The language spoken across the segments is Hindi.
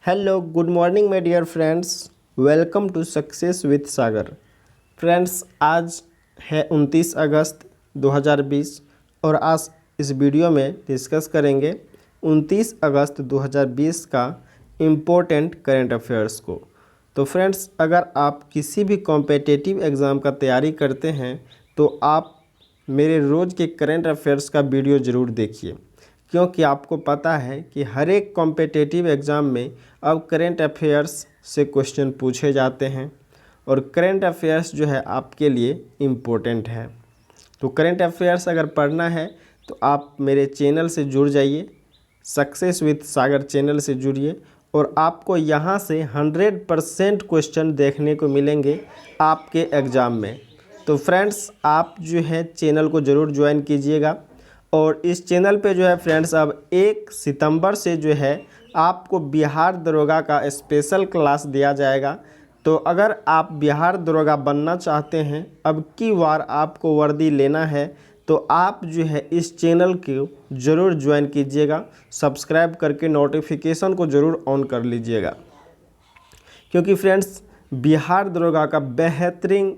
Hello good morning my dear friends. Welcome to success with Sagar. Friends, आज है 29 अगस्त 2020 और आज इस वीडियो में डिस्कस करेंगे 29 अगस्त 2020 का इम्पोर्टेंट करेंट अफेयर्स को। तो फ्रेंड्स, अगर आप किसी भी कॉम्पिटिटिव एग्ज़ाम का तैयारी करते हैं तो आप मेरे रोज़ के करेंट अफेयर्स का वीडियो ज़रूर देखिए, क्योंकि आपको पता है कि हर एक कॉम्पिटिटिव एग्ज़ाम में अब करेंट अफेयर्स से क्वेश्चन पूछे जाते हैं और करेंट अफेयर्स जो है आपके लिए इम्पोर्टेंट है। तो करेंट अफेयर्स अगर पढ़ना है तो आप मेरे चैनल से जुड़ जाइए, सक्सेस विद सागर चैनल से जुड़िए और आपको यहाँ से 100% क्वेश्चन देखने को मिलेंगे आपके एग्ज़ाम में। तो फ्रेंड्स, आप जो है चैनल को ज़रूर ज्वाइन कीजिएगा और इस चैनल पे जो है फ्रेंड्स अब 1 सितंबर से जो है आपको बिहार दरोगा का स्पेशल क्लास दिया जाएगा। तो अगर आप बिहार दरोगा बनना चाहते हैं, अब की बार आपको वर्दी लेना है, तो आप जो है इस चैनल को ज़रूर ज्वाइन कीजिएगा, सब्सक्राइब करके नोटिफिकेशन को ज़रूर ऑन कर लीजिएगा, क्योंकि फ्रेंड्स बिहार दरोगा का बेहतरीन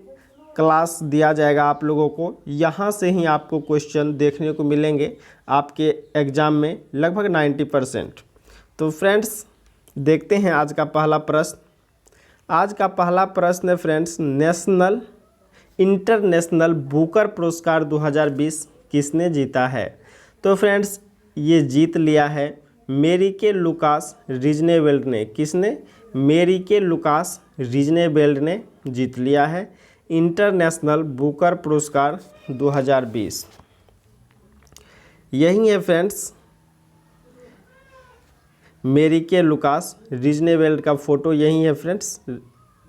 क्लास दिया जाएगा आप लोगों को। यहाँ से ही आपको क्वेश्चन देखने को मिलेंगे आपके एग्ज़ाम में लगभग 90%। तो फ्रेंड्स, देखते हैं आज का पहला प्रश्न। आज का पहला प्रश्न है फ्रेंड्स, इंटरनेशनल बुकर पुरस्कार 2020 किसने जीता है? तो फ्रेंड्स, ये जीत लिया है मेरिके लुकास रिजनेवेल्ड ने। किसने? मेरिके लुकास रिजनेवेल्ड ने जीत लिया है इंटरनेशनल बुकर पुरस्कार 2020। यही है फ्रेंड्स मेरिके लुकास रिजनेवेल्ड का फ़ोटो, यही है फ्रेंड्स,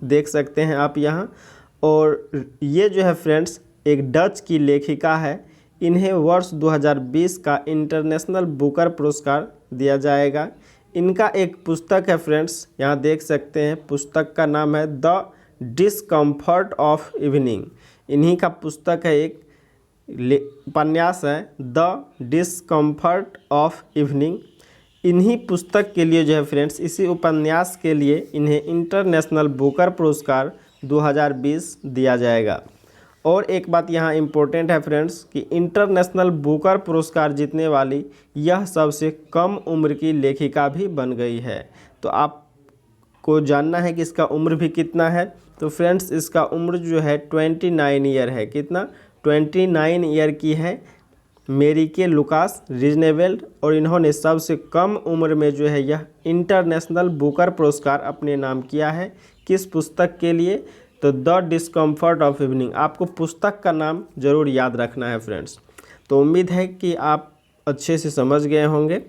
देख सकते हैं आप यहाँ। और ये जो है फ्रेंड्स एक डच की लेखिका है। इन्हें वर्ष 2020 का इंटरनेशनल बुकर पुरस्कार दिया जाएगा। इनका एक पुस्तक है फ्रेंड्स, यहाँ देख सकते हैं, पुस्तक का नाम है द डिस्कम्फर्ट ऑफ इवनिंग। इन्हीं का पुस्तक है, एक उपन्यास है द डिस्कम्फर्ट ऑफ इवनिंग। इन्हीं पुस्तक के लिए जो है फ्रेंड्स, इसी उपन्यास के लिए इन्हें इंटरनेशनल बुकर पुरस्कार 2020 दिया जाएगा। और एक बात यहाँ इम्पोर्टेंट है फ्रेंड्स कि इंटरनेशनल बुकर पुरस्कार जीतने वाली यह सबसे कम उम्र की लेखिका भी बन गई है। तो आपको जानना है कि इसका उम्र भी कितना है। तो फ्रेंड्स, इसका उम्र जो है 29 ईयर है। कितना? 29 ईयर की है मेरिके लुकास रिजनेवेल्ड, और इन्होंने सबसे कम उम्र में जो है यह इंटरनेशनल बुकर पुरस्कार अपने नाम किया है। किस पुस्तक के लिए? तो द डिस्कम्फर्ट ऑफ इवनिंग। आपको पुस्तक का नाम ज़रूर याद रखना है फ्रेंड्स। तो उम्मीद है कि आप अच्छे से समझ गए होंगे।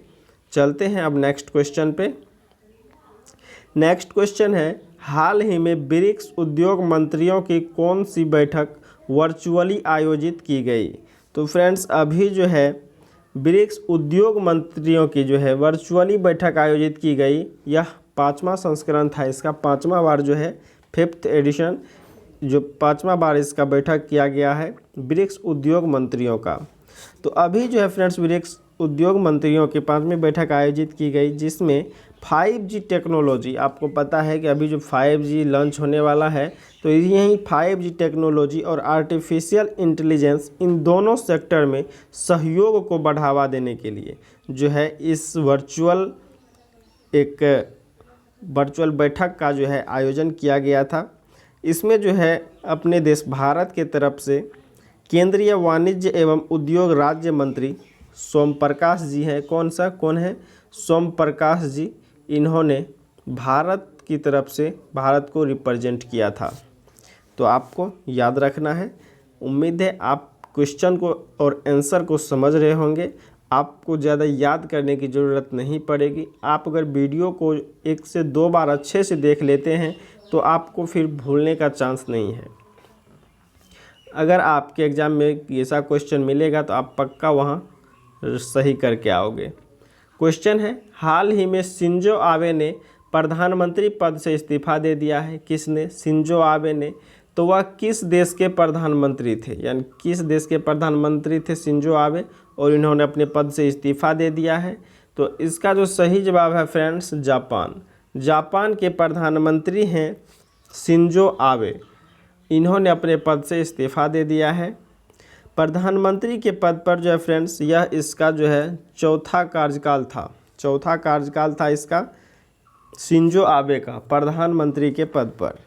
चलते हैं अब नेक्स्ट क्वेश्चन पे। नेक्स्ट क्वेश्चन है, हाल ही में ब्रिक्स उद्योग मंत्रियों की कौन सी बैठक वर्चुअली आयोजित की गई? तो फ्रेंड्स, अभी जो है ब्रिक्स उद्योग मंत्रियों की जो है वर्चुअली बैठक आयोजित की गई। यह 5वां संस्करण था, इसका 5वां बार जो है 5th एडिशन, जो 5वां बार इसका बैठक किया गया है ब्रिक्स उद्योग मंत्रियों का। तो अभी जो है फ्रेंड्स ब्रिक्स उद्योग मंत्रियों की 5वीं बैठक आयोजित की गई, जिसमें 5G टेक्नोलॉजी, आपको पता है कि अभी जो 5G लॉन्च होने वाला है, तो यही 5G टेक्नोलॉजी और आर्टिफिशियल इंटेलिजेंस, इन दोनों सेक्टर में सहयोग को बढ़ावा देने के लिए जो है इस वर्चुअल बैठक का जो है आयोजन किया गया था। इसमें जो है अपने देश भारत के तरफ से केंद्रीय वाणिज्य एवं उद्योग राज्य मंत्री सोम प्रकाश जी हैं। कौन है? सोम प्रकाश जी। इन्होंने भारत की तरफ से भारत को रिप्रेजेंट किया था। तो आपको याद रखना है। उम्मीद है आप क्वेश्चन को और आंसर को समझ रहे होंगे। आपको ज़्यादा याद करने की ज़रूरत नहीं पड़ेगी। आप अगर वीडियो को 1 से 2 बार अच्छे से देख लेते हैं तो आपको फिर भूलने का चांस नहीं है। अगर आपके एग्ज़ाम में ऐसा क्वेश्चन मिलेगा तो आप पक्का वहाँ सही करके आओगे। क्वेश्चन है, हाल ही में शिंजो आबे ने प्रधानमंत्री पद से इस्तीफा दे दिया है। किसने? शिंजो आबे ने। तो वह किस देश के प्रधानमंत्री थे? यानी किस देश के प्रधानमंत्री थे शिंजो आबे, और इन्होंने अपने पद से इस्तीफा दे दिया है? तो इसका जो सही जवाब है फ्रेंड्स, जापान। जापान के प्रधानमंत्री हैं शिंजो आबे, इन्होंने अपने पद से इस्तीफ़ा दे दिया है। प्रधानमंत्री के पद पर जो है फ्रेंड्स, यह इसका जो है चौथा कार्यकाल था इसका, शिंजो आबे का प्रधानमंत्री के पद पर।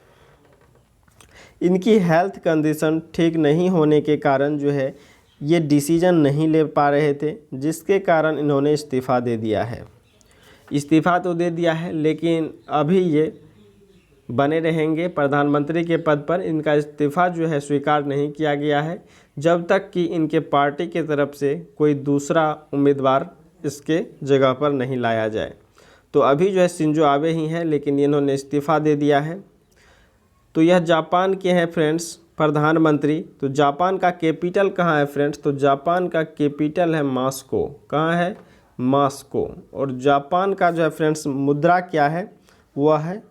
इनकी हेल्थ कंडीशन ठीक नहीं होने के कारण जो है ये डिसीजन नहीं ले पा रहे थे, जिसके कारण इन्होंने इस्तीफ़ा दे दिया है। इस्तीफ़ा तो दे दिया है, लेकिन अभी ये बने रहेंगे प्रधानमंत्री के पद पर। इनका इस्तीफ़ा जो है स्वीकार नहीं किया गया है, जब तक कि इनके पार्टी की तरफ से कोई दूसरा उम्मीदवार इसके जगह पर नहीं लाया जाए। तो अभी जो है शिंजो आबे ही हैं, लेकिन इन्होंने इस्तीफ़ा दे दिया है। तो यह जापान के हैं फ्रेंड्स प्रधानमंत्री। तो जापान का कैपिटल कहाँ है फ्रेंड्स? तो जापान का कैपिटल है मॉस्को। कहाँ है? मॉस्को। और जापान का जो है फ्रेंड्स मुद्रा क्या है? वह है,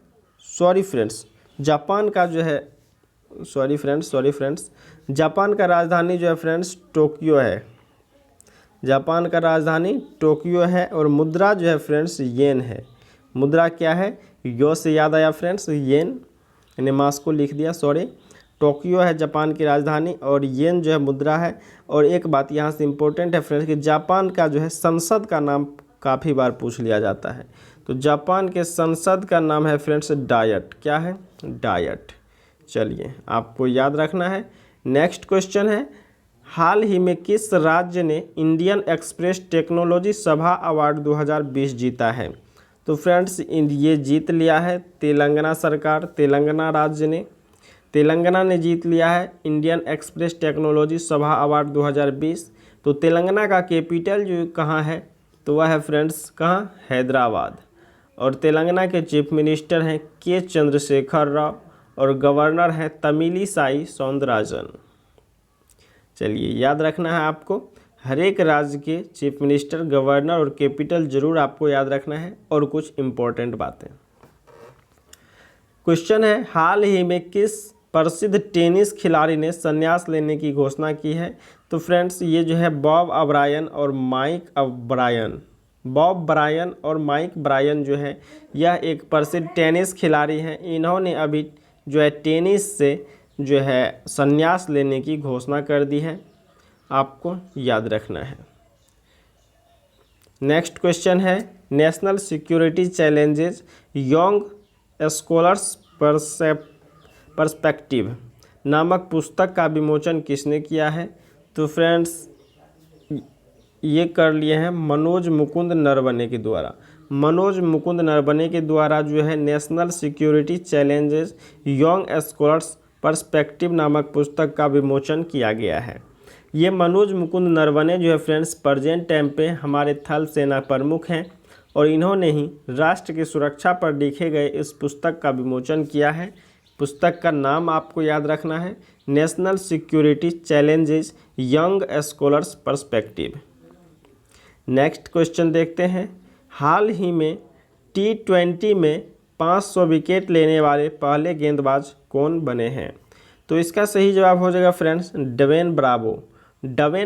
जापान का जो है जापान का राजधानी जो है फ्रेंड्स टोक्यो है। जापान का राजधानी टोक्यो है। और मुद्रा जो है फ्रेंड्स येन है। मुद्रा क्या है? यो से याद आया फ्रेंड्स, येन, मैंने मॉस्को लिख दिया, टोक्यो है जापान की राजधानी और येन जो है मुद्रा है। और एक बात यहाँ से इम्पोर्टेंट है फ्रेंड्स कि जापान का जो है संसद का नाम काफ़ी बार पूछ लिया जाता है। तो जापान के संसद का नाम है फ्रेंड्स डायट। क्या है? डायट। चलिए, आपको याद रखना है। नेक्स्ट क्वेश्चन है, हाल ही में किस राज्य ने इंडियन एक्सप्रेस टेक्नोलॉजी सभा अवार्ड 2020 जीता है? तो फ्रेंड्स ये जीत लिया है तेलंगाना सरकार, तेलंगाना ने जीत लिया है इंडियन एक्सप्रेस टेक्नोलॉजी सभा अवार्ड 2020। तो तेलंगाना का कैपिटल जो कहाँ है? तो वह है फ्रेंड्स कहाँ? हैदराबाद। और तेलंगाना के चीफ मिनिस्टर हैं के चंद्रशेखर राव और गवर्नर हैं तमिलिसाई सौंदरराजन। चलिए, याद रखना है आपको, हर एक राज्य के चीफ मिनिस्टर, गवर्नर और कैपिटल जरूर आपको याद रखना है। और कुछ इम्पोर्टेंट बातें। क्वेश्चन है, हाल ही में किस प्रसिद्ध टेनिस खिलाड़ी ने संन्यास लेने की घोषणा की है? तो फ्रेंड्स ये जो है बॉब ब्रायन और माइक ब्रायन जो है यह एक प्रसिद्ध टेनिस खिलाड़ी हैं। इन्होंने अभी जो है टेनिस से जो है संन्यास लेने की घोषणा कर दी है, आपको याद रखना है। नेक्स्ट क्वेश्चन है, national security challenges young scholars perspective नामक पुस्तक का विमोचन किसने किया है? तो फ्रेंड्स ये कर लिए हैं मनोज मुकुंद नरवणे के द्वारा। मनोज मुकुंद नरवणे के द्वारा जो है national security challenges young scholars perspective नामक पुस्तक का विमोचन किया गया है। ये मनोज मुकुंद नरवणे जो है फ्रेंड्स प्रेजेंट टाइम पे हमारे थल सेना प्रमुख हैं और इन्होंने ही राष्ट्र की सुरक्षा पर लिखे गए इस पुस्तक का विमोचन किया है। पुस्तक का नाम आपको याद रखना है, national security challenges young scholars perspective. Next question देखते हैं, हाल ही में T20 में 500 विकेट लेने वाले पहले गेंदबाज कौन बने हैं? तो इसका सही जवाब हो जाएगा फ्रेंड्स डवेन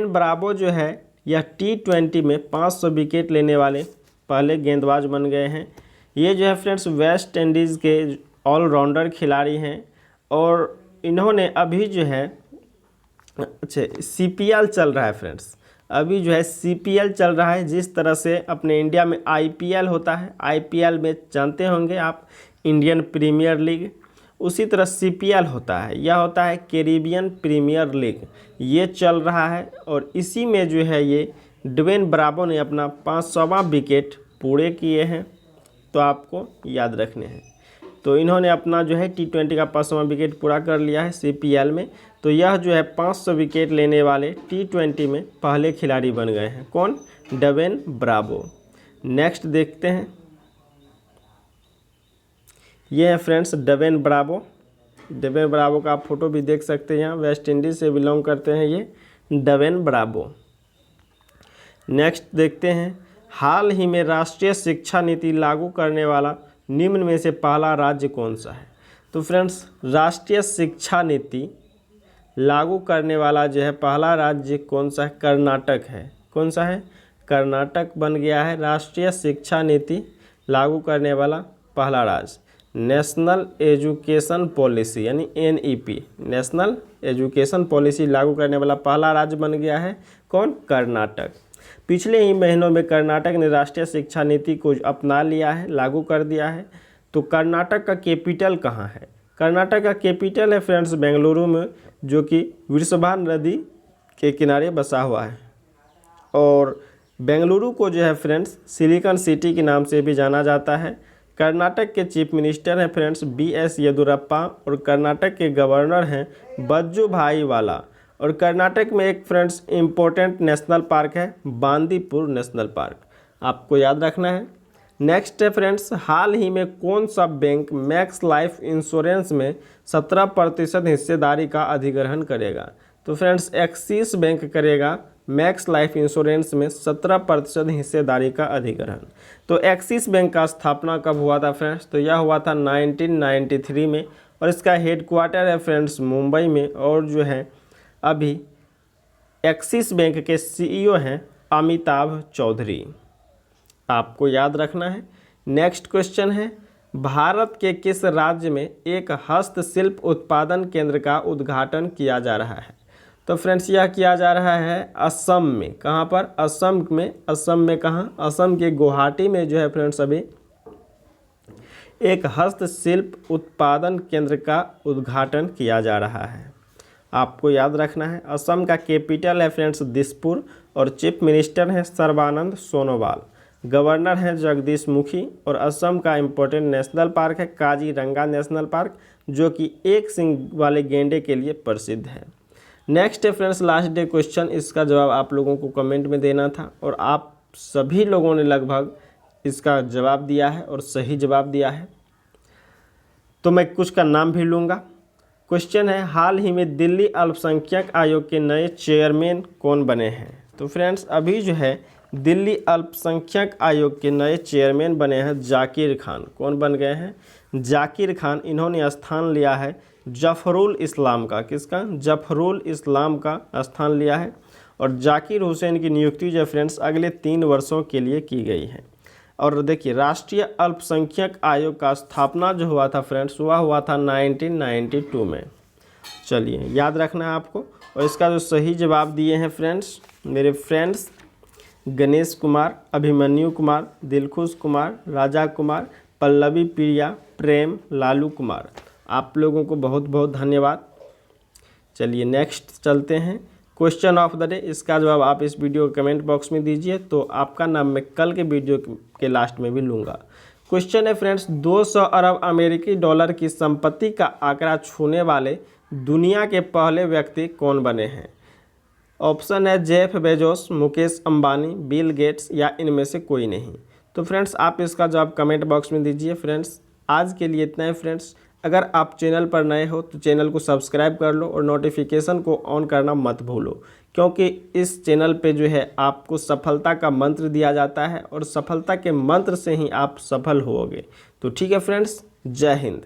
ब्रावो जो है यह T20 में 500 विकेट लेने वाले पहले गेंदबाज बन गए हैं। ये जो है फ्रेंड्स वेस्ट इंडीज़ के ऑलराउंडर खिलाड़ी हैं और इन्होंने अभी जो है CPL चल रहा है फ्रेंड्स, अभी जो है CPL चल रहा है। जिस तरह से अपने इंडिया में IPL होता है, IPL में जानते होंगे आप इंडियन प्रीमियर लीग, उसी तरह CPL होता है, यह होता है कैरिबियन प्रीमियर लीग, ये चल रहा है। और इसी में जो है ये डवेन ब्रावो ने अपना 500वां विकेट पूरे किए हैं, तो आपको याद रखने हैं। तो इन्होंने अपना जो है T20 का 500वां विकेट पूरा कर लिया है CPL में। तो यह जो है 500 विकेट लेने वाले T20 में पहले खिलाड़ी बन गए हैं। कौन? Dwayne Bravo. नेक्स्ट देखते हैं, ये है फ्रेंड्स डवेन ब्रावो का आप फोटो भी देख सकते हैं, यहाँ वेस्ट इंडीज़ से बिलोंग करते हैं ये डवेन ब्रावो। नेक्स्ट देखते हैं, हाल ही में राष्ट्रीय शिक्षा नीति लागू करने वाला निम्न में से पहला राज्य कौन सा है? तो फ्रेंड्स राष्ट्रीय शिक्षा नीति लागू करने वाला जो है पहला राज्य कौन सा है? कर्नाटक है। कौन सा है? कर्नाटक बन गया है राष्ट्रीय शिक्षा नीति लागू करने वाला पहला राज्य? नेशनल एजुकेशन पॉलिसी यानी NEP, नेशनल एजुकेशन पॉलिसी लागू करने वाला पहला राज्य बन गया है कौन? कर्नाटक। पिछले ही महीनों में कर्नाटक ने राष्ट्रीय शिक्षा नीति को अपना लिया है, लागू कर दिया है। तो कर्नाटक का कैपिटल कहाँ है? कर्नाटक का कैपिटल है फ्रेंड्स बेंगलुरु में, जो कि वृषभा नदी के किनारे बसा हुआ है। और बेंगलुरु को जो है फ्रेंड्स सिलिकॉन सिटी के नाम से भी जाना जाता है। कर्नाटक के चीफ मिनिस्टर हैं फ्रेंड्स BS येदियुरप्पा और कर्नाटक के गवर्नर हैं वजुभाई वाला। और कर्नाटक में एक फ्रेंड्स इम्पोर्टेंट नेशनल पार्क है बांदीपुर नेशनल पार्क, आपको याद रखना है। नेक्स्ट है फ्रेंड्स, हाल ही में कौन सा बैंक मैक्स लाइफ इंश्योरेंस में 17% हिस्सेदारी का अधिग्रहण करेगा? तो फ्रेंड्स एक्सिस बैंक करेगा मैक्स लाइफ इंश्योरेंस में 17% हिस्सेदारी का अधिग्रहण। तो एक्सिस बैंक का स्थापना कब हुआ था फ्रेंड्स? तो यह हुआ था 1993 में और इसका हेडक्वार्टर है फ्रेंड्स मुंबई में। और जो है अभी एक्सिस बैंक के CEO हैं अमिताभ चौधरी, आपको याद रखना है। नेक्स्ट क्वेश्चन है, भारत के किस राज्य में एक हस्तशिल्प उत्पादन केंद्र का उद्घाटन किया जा रहा है? तो फ्रेंड्स यह किया जा रहा है असम में। कहाँ पर? असम में। असम में कहाँ? असम के गुवाहाटी में जो है फ्रेंड्स अभी एक हस्तशिल्प उत्पादन केंद्र का उद्घाटन किया जा रहा है, आपको याद रखना है। असम का कैपिटल है फ्रेंड्स दिसपुर और चीफ मिनिस्टर है सर्बानंद सोनोवाल, गवर्नर हैं जगदीश मुखी। और असम का इम्पोर्टेंट नेशनल पार्क है काजीरंगा नेशनल पार्क, जो कि एक सींग वाले गेंडे के लिए प्रसिद्ध है। नेक्स्ट है फ्रेंड्स लास्ट डे क्वेश्चन, इसका जवाब आप लोगों को कमेंट में देना था और आप सभी लोगों ने लगभग इसका जवाब दिया है और सही जवाब दिया है, तो मैं कुछ का नाम भी लूँगा। क्वेश्चन है, हाल ही में दिल्ली अल्पसंख्यक आयोग के नए चेयरमैन कौन बने हैं? तो फ्रेंड्स अभी जो है दिल्ली अल्पसंख्यक आयोग के नए चेयरमैन बने हैं जाकिर खान। कौन बन गए हैं? जाकिर खान। इन्होंने स्थान लिया है जफरुल इस्लाम का। किसका? जफरुल इस्लाम का स्थान लिया है। और जाकिर हुसैन की नियुक्ति जो फ्रेंड्स अगले 3 वर्षों के लिए की गई है। और देखिए राष्ट्रीय अल्पसंख्यक आयोग का स्थापना जो हुआ था फ्रेंड्स वह हुआ था 1992 में। चलिए याद रखना है आपको। और इसका जो सही जवाब दिए हैं फ्रेंड्स मेरे फ्रेंड्स गणेश कुमार, अभिमन्यु कुमार, दिलखुश कुमार, राजा कुमार, पल्लवी प्रिया, प्रेम, लालू कुमार, आप लोगों को बहुत बहुत धन्यवाद। चलिए नेक्स्ट चलते हैं, क्वेश्चन ऑफ द डे। इसका जवाब आप इस वीडियो के कमेंट बॉक्स में दीजिए, तो आपका नाम मैं कल के वीडियो के लास्ट में भी लूँगा। क्वेश्चन है फ्रेंड्स, 200 अरब अमेरिकी डॉलर की संपत्ति का आंकड़ा छूने वाले दुनिया के पहले व्यक्ति कौन बने हैं? ऑप्शन है Jeff Bezos, Mukesh Ambani, Bill Gates या इनमें से कोई नहीं। तो फ्रेंड्स आप इसका जवाब कमेंट बॉक्स में दीजिए। फ्रेंड्स आज के लिए इतना है फ्रेंड्स। अगर आप चैनल पर नए हो तो चैनल को सब्सक्राइब कर लो और नोटिफिकेशन को ऑन करना मत भूलो, क्योंकि इस चैनल पे जो है आपको सफलता का मंत्र दिया जाता है और सफलता के मंत्र से ही आप सफल होगे। तो ठीक है फ्रेंड्स, जय हिंद।